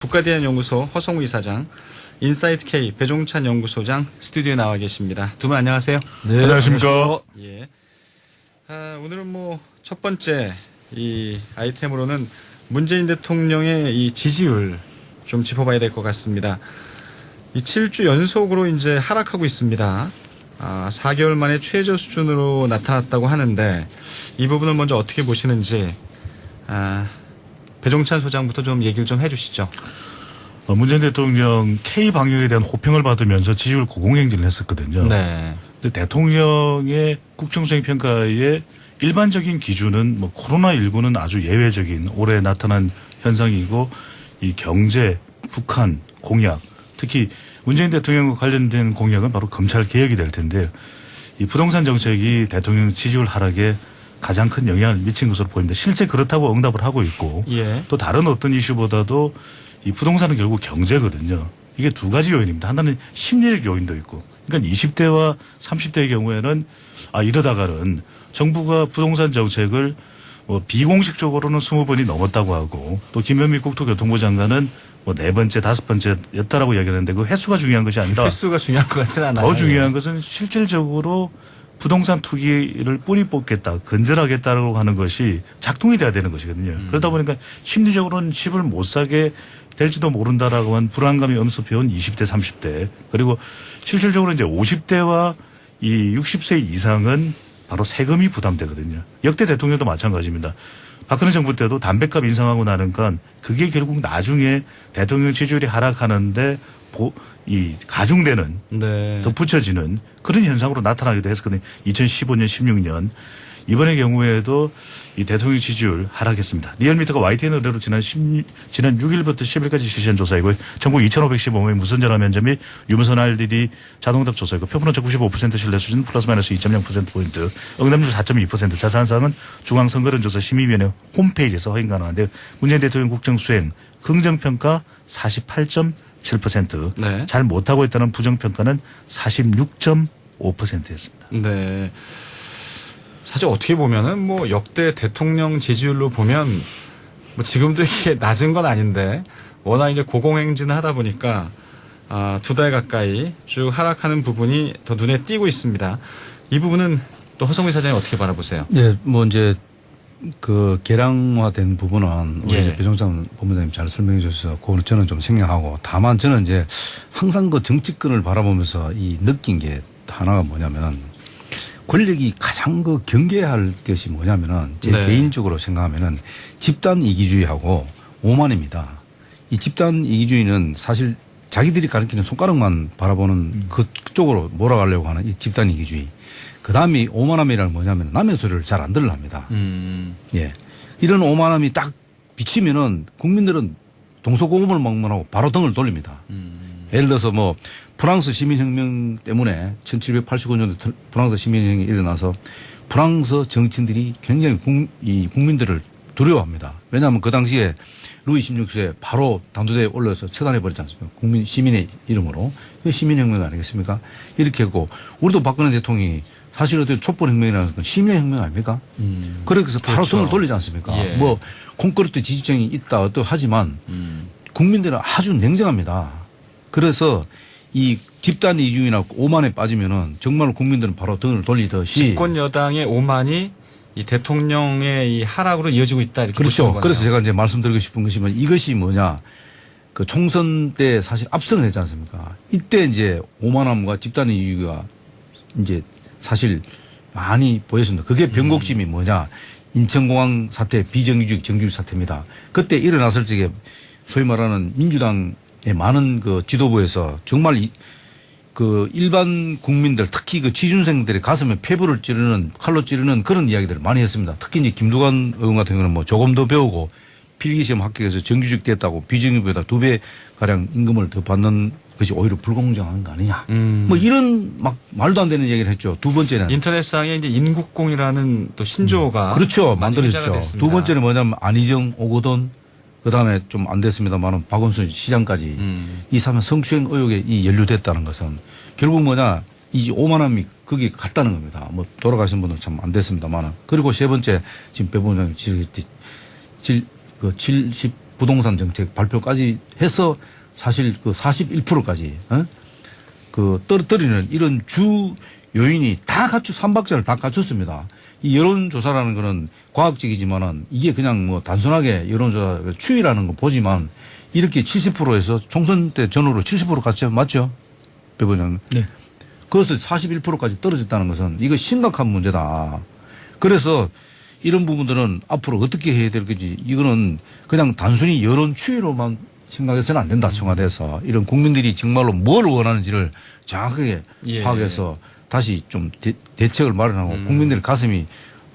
국가대안연구소 허성우 이사장, 인사이트K 배종찬 연구소장 스튜디오에 나와 계십니다. 두 분 안녕하세요. 네, 안녕하십니까. 예. 오늘은 첫 번째 이 아이템으로는 문재인 대통령의 이 지지율 좀 짚어봐야 될 것 같습니다. 이 7주 연속으로 이제 하락하고 있습니다. 4개월 만에 최저 수준으로 나타났다고 하는데 이 부분을 먼저 어떻게 보시는지 배종찬 소장부터 좀 얘기를 좀 해주시죠. 문재인 대통령 K 방역에 대한 호평을 받으면서 지지율 고공행진을 했었거든요. 네. 근데 대통령의 국정수행 평가의 일반적인 기준은 코로나19는 아주 예외적인 올해 나타난 현상이고 이 경제, 북한 공약, 특히 문재인 대통령과 관련된 공약은 바로 검찰 개혁이 될 텐데요. 이 부동산 정책이 대통령 지지율 하락에 가장 큰 영향을 미친 것으로 보입니다. 실제 그렇다고 응답을 하고 있고 예. 또 다른 어떤 이슈보다도 이 부동산은 결국 경제거든요. 이게 두 가지 요인입니다. 하나는 심리적 요인도 있고. 그러니까 20대와 30대의 경우에는 이러다가는 정부가 부동산 정책을 비공식적으로는 20번이 넘었다고 하고 또 김현미 국토교통부 장관은 4번째, 5번째였다라고 이야기하는데 그 횟수가 중요한 것이 아니라 횟수가 중요한 것 같지는 않아요. 더 중요한 것은 실질적으로 부동산 투기를 뿌리 뽑겠다, 건절하겠다라고 하는 것이 작동이 돼야 되는 것이거든요. 그러다 보니까 심리적으로는 집을 못 사게 될지도 모른다라고 한 불안감이 엄습해온 20대, 30대 그리고 실질적으로 이제 50대와 이 60세 이상은 바로 세금이 부담되거든요. 역대 대통령도 마찬가지입니다. 박근혜 정부 때도 담배값 인상하고 나니까 그게 결국 나중에 대통령 지지율이 하락하는데 이 가중되는 네. 덧붙여지는 그런 현상으로 나타나기도 했었거든요. 2015년, 16년. 이번의 경우에도 이 대통령 지지율 하락했습니다. 리얼미터가 YTN 의뢰로 지난 6일부터 10일까지 실시한 조사이고요. 전국 2,515명의 무선전화 면접 및 유무선 RDD 자동답 조사이고 표본오차 95% 신뢰 수준 플러스 마이너스 2.0%포인트 응답률 4.2% 자세한 사항은 중앙선거론조사 심의위원회 홈페이지에서 확인 가능한데요. 문재인 대통령 국정수행 긍정평가 48.7%, 네. 잘 못하고 있다는 부정평가는 46.5%였습니다. 네. 사실 어떻게 보면은 역대 대통령 지지율로 보면 지금도 이게 낮은 건 아닌데 워낙 이제 고공행진을 하다 보니까 2달 가까이 쭉 하락하는 부분이 더 눈에 띄고 있습니다. 이 부분은 또 허성우 사장님 어떻게 바라보세요? 예, 이제 그 개량화된 부분은 우리 예. 배종찬 본부장님 잘 설명해 주셔서 그거는 저는 좀 생략하고 다만 저는 이제 항상 그 정치권을 바라보면서 이 느낀 게 하나가 뭐냐면은 권력이 가장 그 경계할 것이 뭐냐면은 제 네. 개인적으로 생각하면은 집단 이기주의하고 오만입니다. 이 집단 이기주의는 사실 자기들이 가리키는 손가락만 바라보는 그쪽으로 몰아가려고 하는 이 집단 이기주의. 그 다음에 오만함이라는 뭐냐면 남의 소리를 잘 안 들으랍니다. 예. 이런 오만함이 딱 비치면은 국민들은 동서고금을 막론하고 바로 등을 돌립니다. 예를 들어서 프랑스 시민혁명 때문에 1789년도 프랑스 시민혁명이 일어나서 프랑스 정치인들이 굉장히 국민들을 두려워합니다. 왜냐하면 그 당시에 루이 16세에 바로 단두대에 올라서 처단해 버렸지 않습니까? 국민 시민의 이름으로. 그 시민혁명 아니겠습니까? 이렇게 했고 우리도 박근혜 대통령이 사실 어떤 촛불혁명이라는 건 시민혁명 아닙니까? 그래서 바로 그렇죠. 등을 돌리지 않습니까? 예. 콘크리트 지지층이 있다 어떠 하지만 국민들은 아주 냉정합니다. 그래서 이 집단 이중이나 오만에 빠지면은 정말 국민들은 바로 등을 돌리듯이 집권 여당의 오만이 이 대통령의 이 하락으로 이어지고 있다 이렇게 보시는 그렇죠. 거네요. 그래서 제가 이제 말씀드리고 싶은 것이면 이것이 뭐냐 그 총선 때 사실 압승을 했지 않습니까? 이때 이제 오만함과 집단 이중이 이제 사실 많이 보였습니다. 그게 변곡점이 뭐냐 인천공항 사태 비정규직 정규직 사태입니다. 그때 일어났을 적에 소위 말하는 민주당의 많은 그 지도부에서 정말 그 일반 국민들 특히 그 취준생들의 가슴에 폐부를 찌르는 칼로 찌르는 그런 이야기들을 많이 했습니다. 특히 이제 김두관 의원 같은 경우는 조금 더 배우고 필기시험 합격해서 정규직 됐다고 비정규직보다 2배 가량 임금을 더 받는 것이 오히려 불공정한 거 아니냐. 이런 말도 안 되는 얘기를 했죠. 두 번째는 인터넷상에 이제 인국공이라는 또 신조어가 그렇죠. 많이 회자가 만들어졌죠. 됐습니다. 두 번째는 뭐냐면 안희정 오거돈 그다음에 좀 안 됐습니다만은 박원순 시장까지 이 사람 성추행 의혹에 연루됐다는 것은 결국 뭐냐 이 오만함이 거기 갔다는 겁니다. 돌아가신 분은 참 안 됐습니다만은 그리고 세 번째 지금 배 부장님 70 부동산 정책 발표까지 해서 사실 그 41%까지 그 떨어뜨리는 이런 주 요인이 다 삼박자를 다 갖췄습니다. 이 여론조사라는 거는 과학적이지만은 이게 그냥 뭐 단순하게 여론조사 추이라는 거 보지만 이렇게 70%에서 총선 때 전후로 70% 갔죠. 맞죠? 배 부장님. 네. 그것을 41%까지 떨어졌다는 것은 이거 심각한 문제다. 그래서 이런 부분들은 앞으로 어떻게 해야 될 건지 이거는 그냥 단순히 여론 추이로만 생각해서는 안 된다. 청와대에서 이런 국민들이 정말로 뭘 원하는지를 정확하게 예. 파악해서 다시 좀 대책을 마련하고 국민들의 가슴이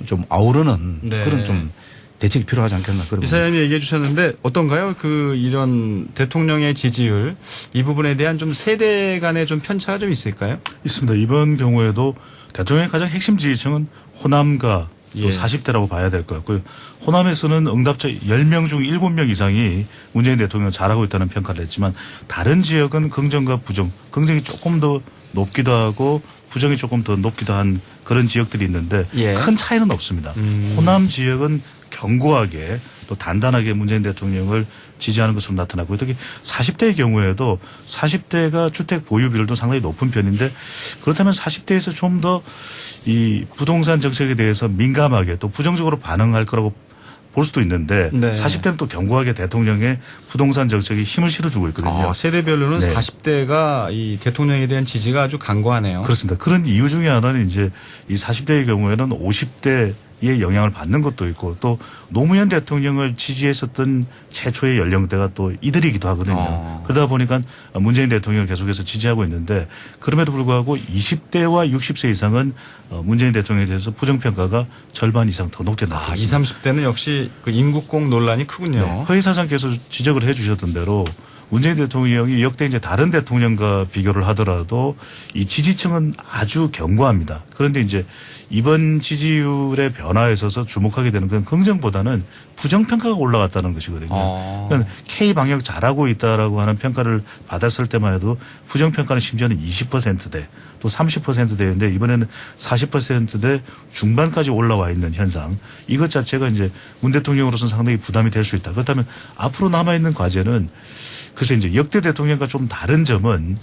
좀 아우르는 네. 그런 좀 대책이 필요하지 않겠나 그런 이사장님이 얘기해 주셨는데 어떤가요? 그 이런 대통령의 지지율 이 부분에 대한 좀 세대 간의 좀 편차가 좀 있을까요? 있습니다. 이번 경우에도 대통령의 가장 핵심 지지층은 호남과 또 예. 40대라고 봐야 될 것 같고요. 호남에서는 응답자 10명 중 7명 이상이 문재인 대통령 잘하고 있다는 평가를 했지만 다른 지역은 긍정과 부정, 긍정이 조금 더 높기도 하고 부정이 조금 더 높기도 한 그런 지역들이 있는데 예. 큰 차이는 없습니다. 호남 지역은 견고하게 또 단단하게 문재인 대통령을 지지하는 것으로 나타나고 특히 40대의 경우에도 40대가 주택 보유 비율도 상당히 높은 편인데 그렇다면 40대에서 좀 더 이 부동산 정책에 대해서 민감하게 또 부정적으로 반응할 거라고 볼 수도 있는데 네. 40대는 또 견고하게 대통령의 부동산 정책에 힘을 실어주고 있거든요. 세대별로는 네. 40대가 이 대통령에 대한 지지가 아주 강고하네요. 그렇습니다. 그런 이유 중에 하나는 이제 이 40대의 경우에는 50대의 영향을 받는 것도 있고 또 노무현 대통령을 지지했었던 최초의 연령대가 또 이들이기도 하거든요. 그러다 보니까 문재인 대통령을 계속해서 지지하고 있는데 그럼에도 불구하고 20대와 60세 이상은 문재인 대통령에 대해서 부정평가가 절반 이상 더 높게 나타났습니다. 20, 30대는 역시 그 인구공 논란이 크군요. 네. 허위사장께서 지적을 해 주셨던 대로 문재인 대통령이 역대 이제 다른 대통령과 비교를 하더라도 이 지지층은 아주 견고합니다. 그런데 이제 이번 지지율의 변화에 있어서 주목하게 되는 건 긍정보다는 부정평가가 올라갔다는 것이거든요. 그러니까 K 방역 잘하고 있다라고 하는 평가를 받았을 때만 해도 부정평가는 심지어는 20%대 또 30%대인데 이번에는 40%대 중반까지 올라와 있는 현상. 이것 자체가 이제 문 대통령으로서는 상당히 부담이 될 수 있다. 그렇다면 앞으로 남아있는 과제는 그래서 이제 역대 대통령과 좀 다른 점은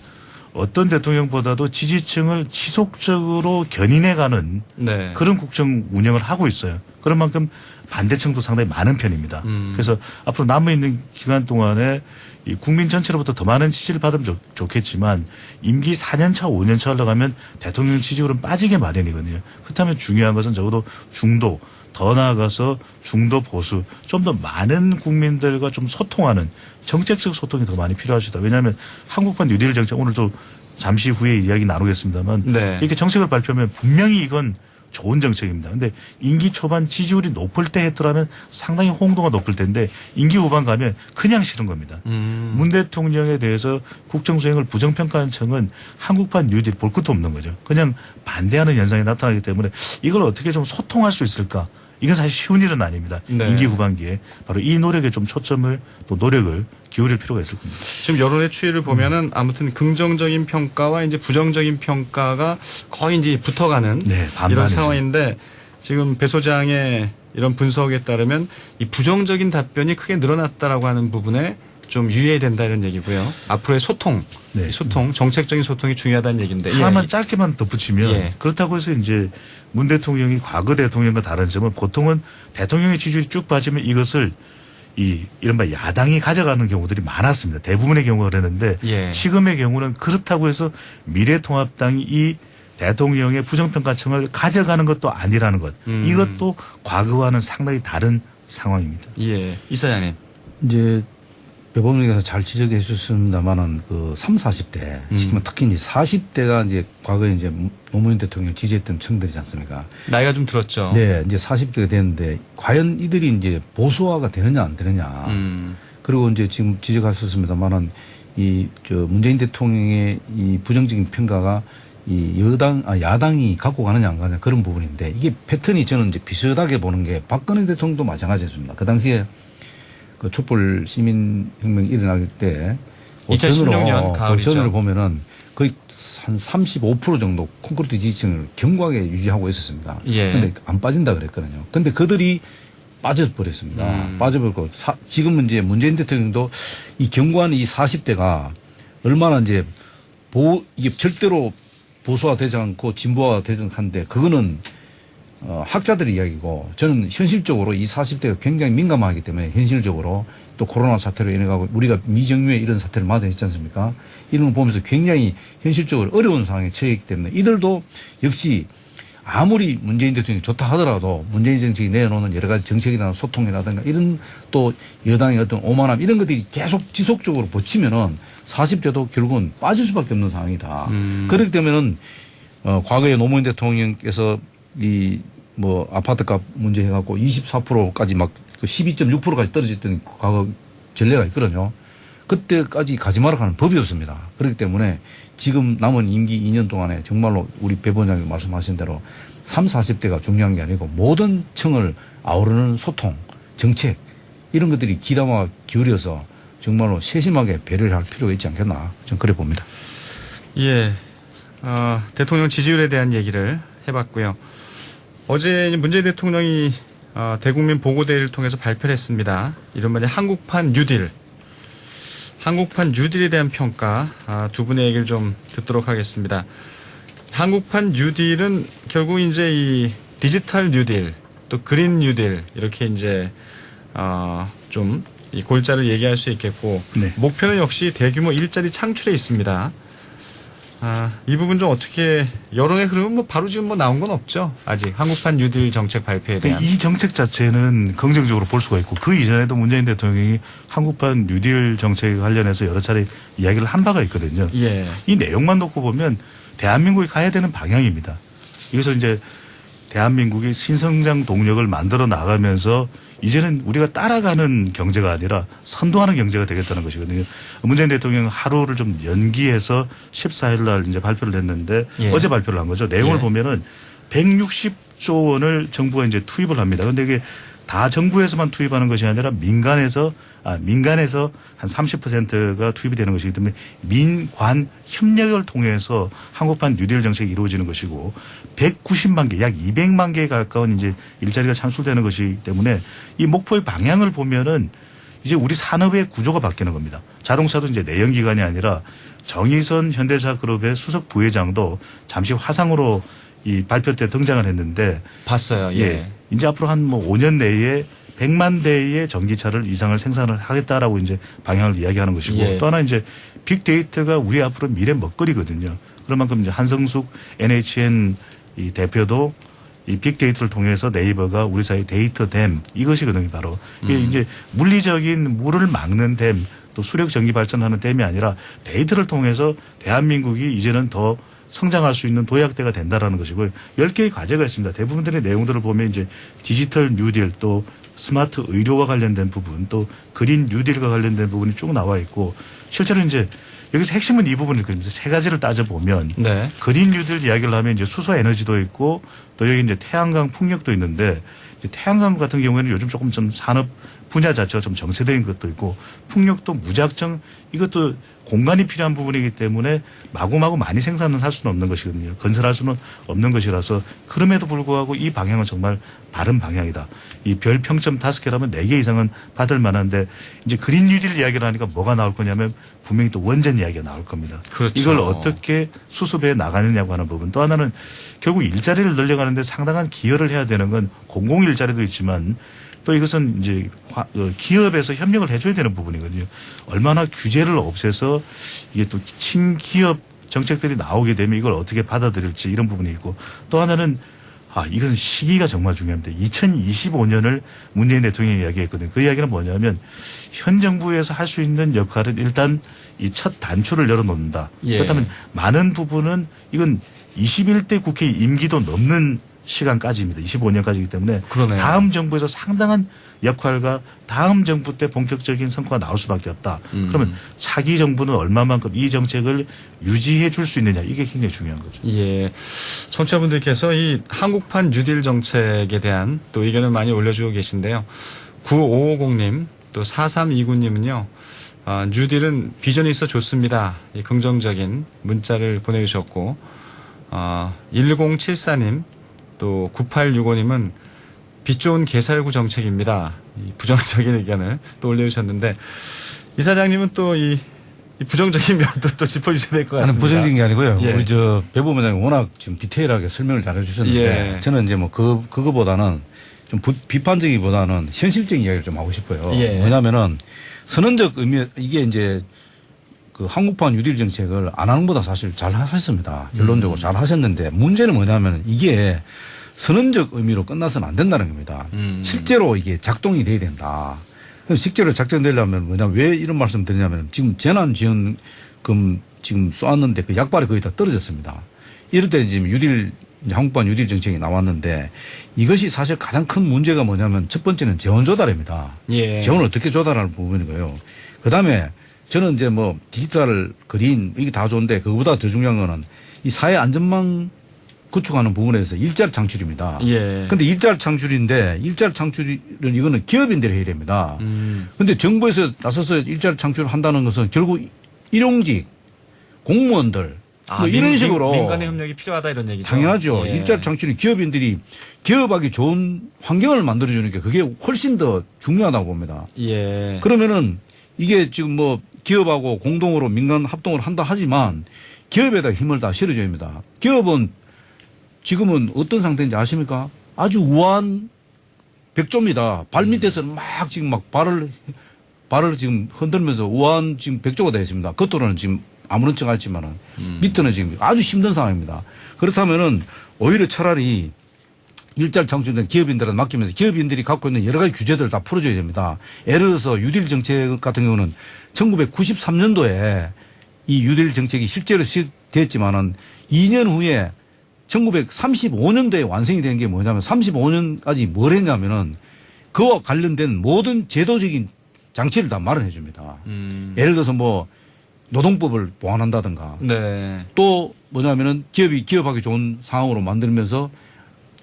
어떤 대통령보다도 지지층을 지속적으로 견인해가는 네. 그런 국정 운영을 하고 있어요. 그런 만큼 반대층도 상당히 많은 편입니다. 그래서 앞으로 남아있는 기간 동안에 이 국민 전체로부터 더 많은 지지를 받으면 좋겠지만 임기 4년 차, 5년 차 올라가면 대통령 지지율은 빠지게 마련이거든요. 그렇다면 중요한 것은 적어도 중도, 더 나아가서 중도 보수 좀 더 많은 국민들과 좀 소통하는 정책적 소통이 더 많이 필요하시다. 왜냐하면 한국판 뉴딜 정책 오늘도 잠시 후에 이야기 나누겠습니다만 네. 이렇게 정책을 발표하면 분명히 이건 좋은 정책입니다. 그런데 임기 초반 지지율이 높을 때 했더라면 상당히 호응도가 높을 텐데 임기 후반 가면 그냥 싫은 겁니다. 문 대통령에 대해서 국정수행을 부정평가한 층은 한국판 뉴딜 볼 것도 없는 거죠. 그냥 반대하는 현상이 나타나기 때문에 이걸 어떻게 좀 소통할 수 있을까? 이건 사실 쉬운 일은 아닙니다. 네. 임기 후반기에 바로 이 노력에 좀 초점을 또 노력을 기울일 필요가 있을 겁니다. 지금 여론의 추이를 보면은 아무튼 긍정적인 평가와 이제 부정적인 평가가 거의 이제 붙어가는 네, 이런 반반이죠. 상황인데 지금 배 소장의 이런 분석에 따르면 이 부정적인 답변이 크게 늘어났다라고 하는 부분에 좀 유의해야 된다 이런 얘기고요. 앞으로의 소통, 네. 이 소통, 정책적인 소통이 중요하다는 얘기인데. 하나만 짧게만 덧붙이면 예. 그렇다고 해서 이제 문 대통령이 과거 대통령과 다른 점은 보통은 대통령의 지지율이 쭉 빠지면 이것을 이 이른바 야당이 가져가는 경우들이 많았습니다. 대부분의 경우가 그랬는데 예. 지금의 경우는 그렇다고 해서 미래통합당이 이 대통령의 부정평가층을 가져가는 것도 아니라는 것. 이것도 과거와는 상당히 다른 상황입니다. 예, 이사장님. 이제 배범님께서 잘 지적해 주셨습니다만은 그 30, 40대, 지금 특히 이제 40대가 이제 과거에 이제 노무현 대통령 지지했던 층들이지 않습니까? 나이가 좀 들었죠. 네, 이제 40대가 됐는데 과연 이들이 이제 보수화가 되느냐 안 되느냐. 그리고 이제 지금 지적하셨습니다만은 이 저 문재인 대통령의 이 부정적인 평가가 이 야당이 갖고 가느냐 안 가느냐 그런 부분인데 이게 패턴이 저는 이제 비슷하게 보는 게 박근혜 대통령도 마찬가지였습니다. 그 당시에 그 촛불 시민혁명이 일어날 때 2016년 가을이죠. 전을 보면은 거의 한 35% 정도 콘크리트 지지층을 견고하게 유지하고 있었습니다. 예. 그런데 안 빠진다 그랬거든요. 근데 그들이 빠져버렸습니다. 빠져버렸고 지금은 이제 문재인 대통령도 이 경고한 이 40대가 얼마나 이제 이게 절대로 보수화 되지 않고 진보화 되지 않는데 그거는 학자들의 이야기고 저는 현실적으로 이 40대가 굉장히 민감하기 때문에 현실적으로 또 코로나 사태로 인해 가고 우리가 미정유의 이런 사태를 맞이했지 않습니까? 이런 걸 보면서 굉장히 현실적으로 어려운 상황에 처했기 때문에 이들도 역시 아무리 문재인 대통령이 좋다 하더라도 문재인 정책이 내놓는 여러 가지 정책이나 소통이라든가 이런 또 여당의 어떤 오만함 이런 것들이 계속 지속적으로 버티면은 40대도 결국은 빠질 수밖에 없는 상황이다. 그렇기 때문에는 과거에 노무현 대통령께서 이 뭐 아파트값 문제 해갖고 24%까지 막 12.6%까지 떨어졌던 과거 전례가 있거든요. 그때까지 가지 마라 하는 법이 없습니다. 그렇기 때문에 지금 남은 임기 2년 동안에 정말로 우리 배 부원장님 말씀하신 대로 30, 40대가 중요한 게 아니고 모든 층을 아우르는 소통, 정책 이런 것들이 귀담아 기울여서 정말로 세심하게 배려를 할 필요가 있지 않겠나 저는 그래 봅니다. 예, 대통령 지지율에 대한 얘기를 해봤고요. 어제 문재인 대통령이 대국민 보고대회를 통해서 발표를 했습니다. 이른바 한국판 뉴딜. 한국판 뉴딜에 대한 평가 두 분의 얘기를 좀 듣도록 하겠습니다. 한국판 뉴딜은 결국 이제 이 디지털 뉴딜 또 그린 뉴딜 이렇게 이제 좀 이 골자를 얘기할 수 있겠고 네. 목표는 역시 대규모 일자리 창출에 있습니다. 이 부분 좀 어떻게 여론의 흐름은 뭐 바로 지금 뭐 나온 건 없죠. 아직 한국판 뉴딜 정책 발표에 대한. 이 정책 자체는 긍정적으로 볼 수가 있고 그 이전에도 문재인 대통령이 한국판 뉴딜 정책 관련해서 여러 차례 이야기를 한 바가 있거든요. 예. 이 내용만 놓고 보면 대한민국이 가야 되는 방향입니다. 여기서 이제 대한민국이 신성장 동력을 만들어 나가면서 이제는 우리가 따라가는 경제가 아니라 선도하는 경제가 되겠다는 것이거든요. 문재인 대통령 하루를 좀 연기해서 14일 날 이제 발표를 했는데 예. 어제 발표를 한 거죠. 내용을 예. 보면은 160조 원을 정부가 이제 투입을 합니다. 그런데 이게 다 정부에서만 투입하는 것이 아니라 민간에서 한 30%가 투입이 되는 것이기 때문에 민관 협력을 통해서 한국판 뉴딜 정책이 이루어지는 것이고 190만 개, 약 200만 개에 가까운 이제 일자리가 창출되는 것이기 때문에 이 목표의 방향을 보면은 이제 우리 산업의 구조가 바뀌는 겁니다. 자동차도 이제 내연기관이 아니라 정의선 현대차 그룹의 수석 부회장도 잠시 화상으로 이 발표 때 등장을 했는데 봤어요. 예. 이제 앞으로 한 뭐 5년 내에 100만 대의 전기차를 이상을 생산을 하겠다라고 이제 방향을 이야기하는 것이고 예. 또 하나 이제 빅데이터가 우리 앞으로 미래 먹거리거든요. 그런 만큼 이제 한성숙 NHN 이 대표도 이 빅데이터를 통해서 네이버가 우리 사회 데이터댐 이것이거든요. 바로 이게 이제 물리적인 물을 막는 댐 또 수력 전기 발전하는 댐이 아니라 데이터를 통해서 대한민국이 이제는 더 성장할 수 있는 도약대가 된다라는 것이고 10개의 과제가 있습니다. 대부분들의 내용들을 보면 이제 디지털 뉴딜 또 스마트 의료와 관련된 부분 또 그린 뉴딜과 관련된 부분이 쭉 나와 있고 실제로 이제 여기서 핵심은 이 부분이거든요. 세 가지를 따져보면 네. 그린 뉴딜 이야기를 하면 이제 수소 에너지도 있고 또 여기 이제 태양광 풍력도 있는데 이제 태양광 같은 경우에는 요즘 조금 좀 산업 분야 자체가 좀 정체된 것도 있고 풍력도 무작정 이것도 공간이 필요한 부분이기 때문에 마구마구 많이 생산을 할 수는 없는 것이거든요. 건설할 수는 없는 것이라서 그럼에도 불구하고 이 방향은 정말 바른 방향이다. 이 별 평점 5개라면 4개 이상은 받을 만한데 이제 그린 뉴딜 이야기를 하니까 뭐가 나올 거냐면 분명히 또 원전 이야기가 나올 겁니다. 그렇죠. 이걸 어떻게 수습해 나가느냐고 하는 부분. 또 하나는 결국 일자리를 늘려가는데 상당한 기여를 해야 되는 건 공공 일자리도 있지만 또 이것은 이제 기업에서 협력을 해줘야 되는 부분이거든요. 얼마나 규제를 없애서 이게 또 친기업 정책들이 나오게 되면 이걸 어떻게 받아들일지 이런 부분이 있고 또 하나는 이것은 시기가 정말 중요합니다. 2025년을 문재인 대통령이 이야기했거든요. 그 이야기는 뭐냐면 현 정부에서 할 수 있는 역할은 일단 이 첫 단추를 열어놓는다. 예. 그렇다면 많은 부분은 이건 21대 국회 임기도 넘는 시간까지입니다. 25년까지이기 때문에 그러네요. 다음 정부에서 상당한 역할과 다음 정부 때 본격적인 성과가 나올 수밖에 없다. 그러면 차기 정부는 얼마만큼 이 정책을 유지해 줄 수 있느냐 이게 굉장히 중요한 거죠. 예. 청취자분들께서 이 한국판 뉴딜 정책에 대한 또 의견을 많이 올려주고 계신데요. 9550님 또 4329님은요. 뉴딜은 비전이 있어 좋습니다. 이 긍정적인 문자를 보내주셨고 1074님 또 9865님은 빛 좋은 개살구 정책입니다. 이 부정적인 의견을 또 올려주셨는데 이사장님은 또 이 부정적인 면도 또 짚어주셔야 될 것 같습니다. 아니, 부정적인 게 아니고요. 예. 우리 배 부부장이 워낙 지금 디테일하게 설명을 잘 해주셨는데 예. 저는 이제 뭐 그거보다는 좀 비판적이보다는 현실적인 이야기를 좀 하고 싶어요. 예. 뭐냐면은 선언적 의미 이게 이제 그 한국판 뉴딜 정책을 안 하는 것보다 사실 잘 하셨습니다. 결론적으로 잘 하셨는데 문제는 뭐냐면 이게 선언적 의미로 끝나서는 안 된다는 겁니다. 실제로 이게 작동이 돼야 된다. 그럼 실제로 작동되려면 뭐냐면 왜 이런 말씀 드리냐면 지금 재난지원금 지금 쏘았는데 그 약발이 거의 다 떨어졌습니다. 이럴 때 지금 한국판 뉴딜 정책이 나왔는데 이것이 사실 가장 큰 문제가 뭐냐면 첫 번째는 재원 조달입니다. 예. 재원을 어떻게 조달하는 부분이고요. 그 다음에 저는 이제 뭐 디지털 그린 이게 다 좋은데 그거보다 더 중요한 거는 이 사회 안전망 구축하는 부분에서 일자리 창출입니다. 예. 근데 일자리 창출인데 일자리 창출은 이거는 기업인들이 해야 됩니다. 근데 정부에서 나서서 일자리 창출을 한다는 것은 결국 일용직 공무원들 뭐 이런 식으로 민간의 협력이 필요하다 이런 얘기죠. 당연하죠. 예. 일자리 창출이 기업인들이 기업하기 좋은 환경을 만들어주는 게 그게 훨씬 더 중요하다고 봅니다. 예. 그러면은 이게 지금 뭐 기업하고 공동으로 민간 합동을 한다 하지만 기업에다 힘을 다 실어줘야 합니다. 기업은 지금은 어떤 상태인지 아십니까? 아주 우아한 백조입니다. 발 밑에서는 막 지금 막 발을 지금 흔들면서 우아한 지금 백조가 되어 있습니다. 겉으로는 지금 아무런 척 하지만은 밑에는 지금 아주 힘든 상황입니다. 그렇다면은 오히려 차라리 일자리 창출된 기업인들한테 맡기면서 기업인들이 갖고 있는 여러 가지 규제들을 다 풀어줘야 됩니다. 예를 들어서 뉴딜 정책 같은 경우는 1993년도에 이 뉴딜 정책이 실제로 시작됐지만은 2년 후에 1935년도에 완성이 된 게 뭐냐면 35년까지 뭘 했냐면은 그와 관련된 모든 제도적인 장치를 다 마련해 줍니다. 예를 들어서 뭐 노동법을 보완한다든가 네. 또 뭐냐면은 기업하기 좋은 상황으로 만들면서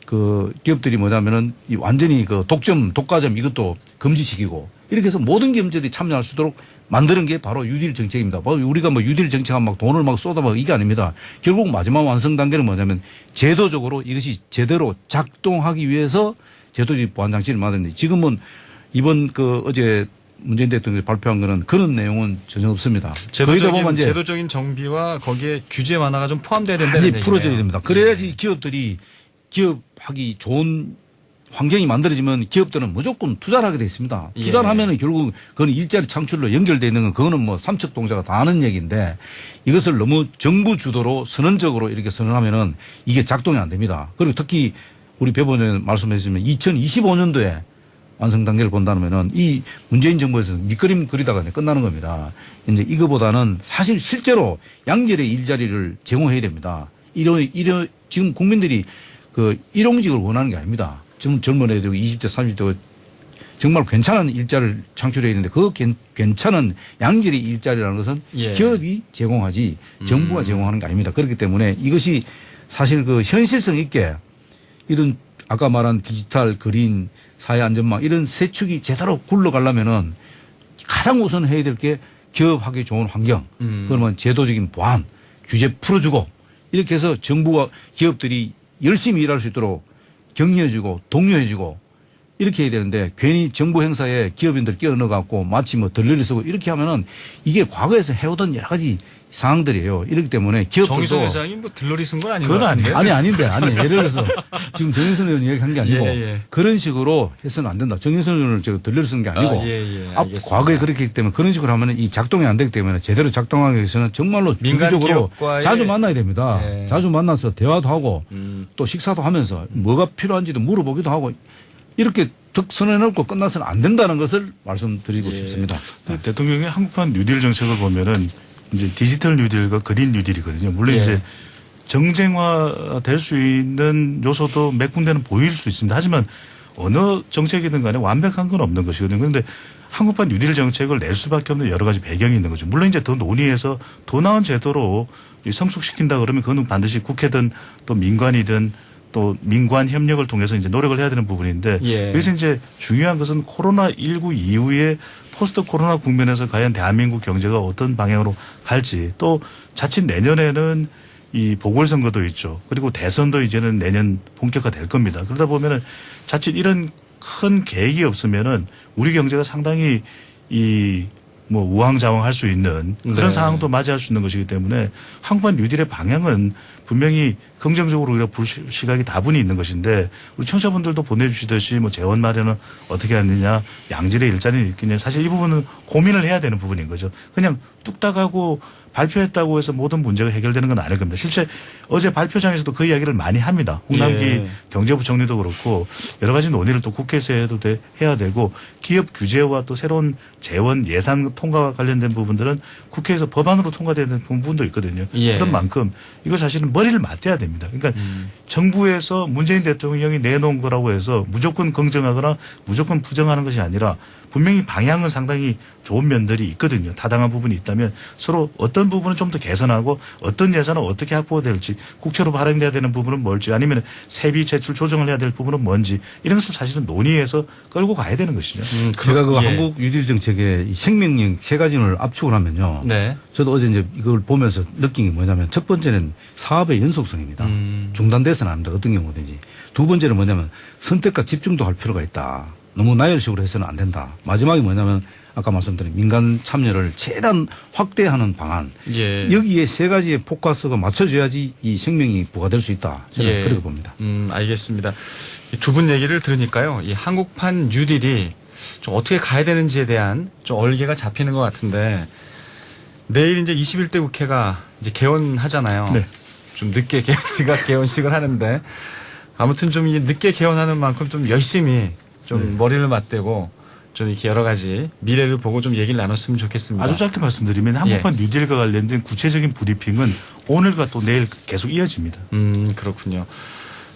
그 기업들이 뭐냐면은 이 완전히 그 독과점 이것도 금지시키고 이렇게 해서 모든 기업들이 참여할 수 있도록 만드는 게 바로 뉴딜 정책입니다. 우리가 뭐 뉴딜 정책하면 막 돈을 막 쏟아막 이게 아닙니다. 결국 마지막 완성 단계는 뭐냐면 제도적으로 이것이 제대로 작동하기 위해서 제도적 보완 장치를 만드는데 지금은 이번 그 어제 문재인 대통령이 발표한 거는 그런 내용은 전혀 없습니다. 거기다 보면 이제 제도적인 정비와 거기에 규제 완화가 좀 포함돼야 된다는 많이 얘기네요. 풀어져야 됩니다. 그래야지 기업들이 기업하기 좋은 환경이 만들어지면 기업들은 무조건 투자를 하게 돼 있습니다. 투자를 예. 하면은 결국 그건 일자리 창출로 연결되어 있는 건 그거는 뭐 삼척 동자가 다 아는 얘기인데 이것을 너무 정부 주도로 선언적으로 이렇게 선언하면은 이게 작동이 안 됩니다. 그리고 특히 우리 배 부장님 말씀하셨지만 2025년도에 완성 단계를 본다면은 이 문재인 정부에서 밑그림 그리다가 이제 끝나는 겁니다. 이제 이거보다는 사실 실제로 양질의 일자리를 제공해야 됩니다. 지금 국민들이 그 일용직을 원하는 게 아닙니다. 지금 젊은 애들 20대, 30대 정말 괜찮은 일자리를 창출해야 되는데 그 괜찮은 양질의 일자리라는 것은 예. 기업이 제공하지 정부가 제공하는 게 아닙니다. 그렇기 때문에 이것이 사실 그 현실성 있게 이런 아까 말한 디지털, 그린, 사회 안전망 이런 세 축이 제대로 굴러가려면은 가장 우선 해야 될 게 기업하기 좋은 환경, 그러면 제도적인 보완, 규제 풀어주고 이렇게 해서 정부와 기업들이 열심히 일할 수 있도록 격려해주고 독려해주고 이렇게 해야 되는데 괜히 정부 행사에 기업인들 끼어넣어갖고 마치 뭐 덜러리 쓰고 이렇게 하면은 이게 과거에서 해오던 여러 가지 상황들이에요. 이렇기 때문에 기업들도 정의선 회장이 뭐 들러리 쓴 건 아닌 것 그건 같은데. 아니 예를 들어서 지금 정의선 의원 얘기한 게 아니고 예. 그런 식으로 해서는 안 된다. 정의선 의원을 제가 덜러리 쓰는 게 아니고 알겠습니다. 과거에 그렇게 했기 때문에 그런 식으로 하면은 이 작동이 안 되기 때문에 제대로 작동하기 위해서는 정말로 민간 주기적으로 기업과의 자주 만나야 됩니다. 예. 자주 만나서 대화도 하고 또 식사도 하면서 뭐가 필요한지도 물어보기도 하고 이렇게 득 선언해놓고 끝나서는 안 된다는 것을 말씀드리고 싶습니다. 대통령의 한국판 뉴딜 정책을 보면은 이제 디지털 뉴딜과 그린 뉴딜이거든요. 물론 예. 이제 정쟁화 될 수 있는 요소도 몇 군데는 보일 수 있습니다. 하지만 어느 정책이든 간에 완벽한 건 없는 것이거든요. 그런데 한국판 뉴딜 정책을 낼 수밖에 없는 여러 가지 배경이 있는 거죠. 물론 이제 더 논의해서 더 나은 제도로 성숙시킨다 그러면 그거는 반드시 국회든 또 민관이든 또 민관 협력을 통해서 이제 노력을 해야 되는 부분인데 예. 여기서 이제 중요한 것은 코로나19 이후에 포스트 코로나 국면에서 과연 대한민국 경제가 어떤 방향으로 갈지 또 자칫 내년에는 이 보궐선거도 있죠. 그리고 대선도 이제는 내년 본격화될 겁니다. 그러다 보면은 자칫 이런 큰 계획이 없으면은 우리 경제가 상당히 뭐 우왕좌왕할 수 있는 그런 네. 상황도 맞이할 수 있는 것이기 때문에 한국판 뉴딜의 방향은 분명히 긍정적으로 우리가 볼 시각이 다분히 있는 것인데 우리 청취자분들도 보내주시듯이 뭐 재원 마련은 어떻게 하느냐 양질의 일자리는 있겠냐 사실 이 부분은 고민을 해야 되는 부분인 거죠. 그냥 뚝딱하고 발표했다고 해서 모든 문제가 해결되는 건 아닐 겁니다. 실제 어제 발표장에서도 그 이야기를 많이 합니다. 홍남기 예. 경제부 총리도 그렇고 여러 가지 논의를 또 국회에서 해야 되고 기업 규제와 또 새로운 재원 예산 통과와 관련된 부분들은 국회에서 법안으로 통과되는 부분도 있거든요. 예. 그런 만큼 이거 사실은 머리를 맞대야 됩니다. 그러니까 정부에서 문재인 대통령이 내놓은 거라고 해서 무조건 긍정하거나 무조건 부정하는 것이 아니라 분명히 방향은 상당히 좋은 면들이 있거든요. 타당한 부분이 있다면 서로 어떤 부분은 좀 더 개선하고 어떤 예산은 어떻게 확보될지 국채로 발행돼야 되는 부분은 뭘지 아니면 세비 제출 조정을 해야 될 부분은 뭔지 이런 것을 사실은 논의해서 끌고 가야 되는 것이죠. 제가 그 예. 한국 뉴딜 정책의 이 생명력 세 가지를 압축을 하면요. 네. 저도 어제 이제 이걸 보면서 느낀 게 뭐냐면 첫 번째는 사업의 연속성입니다. 중단돼서는 안 합니다. 어떤 경우든지. 두 번째는 뭐냐면 선택과 집중도 할 필요가 있다. 너무 나열식으로 해서는 안 된다. 마지막이 뭐냐면 아까 말씀드린 민간 참여를 최대한 확대하는 방안. 예. 여기에 세 가지의 포커스가 맞춰져야지 이 생명이 부과될 수 있다. 저는 예. 그렇게 봅니다. 알겠습니다. 두 분 얘기를 들으니까요. 이 한국판 뉴딜이 좀 어떻게 가야 되는지에 대한 좀 얼개가 잡히는 것 같은데 내일 이제 21대 국회가 이제 개원하잖아요. 네. 좀 늦게 개원식을 하는데 아무튼 좀 이 늦게 개원하는 만큼 좀 열심히 좀 머리를 맞대고 좀 이렇게 여러 가지 미래를 보고 좀 얘기를 나눴으면 좋겠습니다. 아주 짧게 말씀드리면 한국판 뉴딜과 관련된 구체적인 브리핑은 오늘과 또 내일 계속 이어집니다. 그렇군요.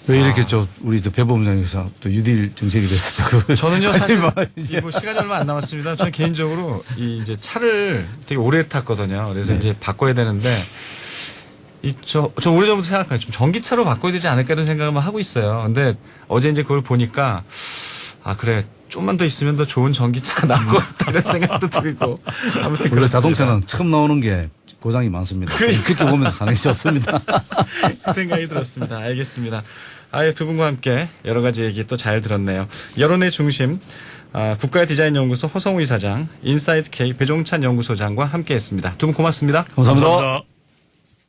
왜 이렇게 우리 배 본부장에서 또 뉴딜 정책에 대해서 자꾸 저는요 사실 말이지. 뭐 시간이 얼마 안 남았습니다. 저는 개인적으로 이 이제 차를 되게 오래 탔거든요. 그래서 네. 이제 바꿔야 되는데 저 오래전부터 생각해요. 좀 전기차로 바꿔야 되지 않을까 이런 생각을 하고 있어요. 근데 어제 이제 그걸 보니까 아 그래 좀만 더 있으면 더 좋은 전기차가 나올 것 같다 이런 생각도 들고 아무튼 원래 그렇습니다. 자동차는 처음 나오는 게 고장이 많습니다. 지켜보면서 사는 게 좋습니다. 그 생각이 들었습니다. 알겠습니다. 아예 두 분과 함께 여러 가지 얘기 또 잘 들었네요. 여론의 중심 국가디자인연구소 허성우 이사장, 인사이트 K 배종찬 연구소장과 함께했습니다. 두 분 고맙습니다. 감사합니다. 감사합니다.